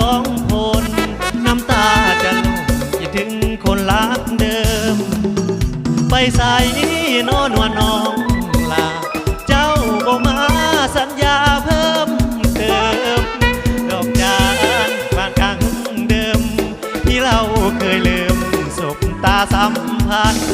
ท้องโพนน้ำตาจะหล่นคิดถึงคนรักเดิมไปใส่นอนวลน้องลาเจ้าบ่มาสัญญาเพิ่มเติมดอกจานบางครั้งเดิมที่เราเคยลืมสบตาสัมพันธ์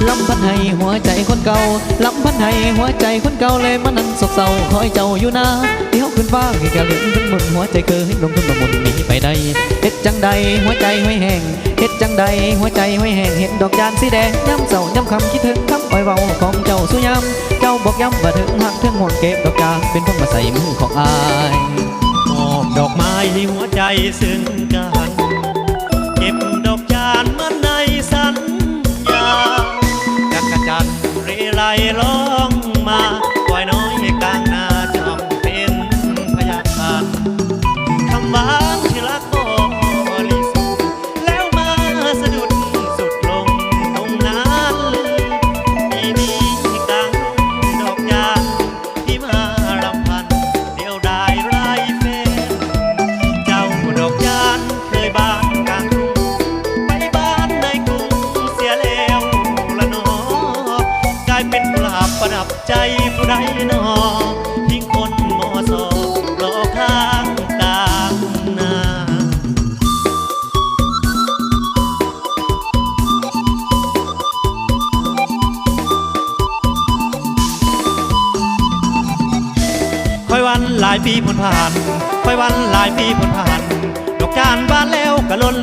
ลำพันให้หัวใจคนเก่าลำพันให้หัวใจคนเก่าเลยมันนั้นโศกเศร้าคอยเจ้าอยู่นะที่เขาขึ้นฟ้าให้แกเลื่อนขึ้นบนหัวใจเคยลงทุนมาหมุนหนีไปได้เฮ็ดจังใดหัวใจห้อยแห้งเฮ็ดจังใดหัวใจห้อยแห้งเห็นดอกจานสีแดงย้ำเศร้าย้ำคำคิดถึงคำอ้อยเบาของเจ้าสุยามเจ้าบอกย้ำว่าถึงหักถึงห่วงเก็บดอกจานเป็นคนมาใส่มือของอายมอบดอกไม้ให้หัวใจซึ่งกันเก็บดอกจานเหมือนในสัญญาจักรจันทร์เรไรร้องมาปล่อยน้อยกลางนาจอมเป็นพยานคำหวานที่รักก็ลิสุดแล้วมาสะดุดสุดลงตรงนั้นปีนี้กลางดอกจานที่มารำพันเดียวดายไร้แฟนเจ้าดอกจานเคยบ้านกลางทุ่งไปบ้านในกรุงเสียแล้วละนอกลายเป็นกุหลาบประดับใจผู้ใดหนอทิ้งคนมอสอรอข้างกลางนาคอยวันหลายปีผ่านคอยวันหลายปีผ่านดอกจานบานแล้วกะล้น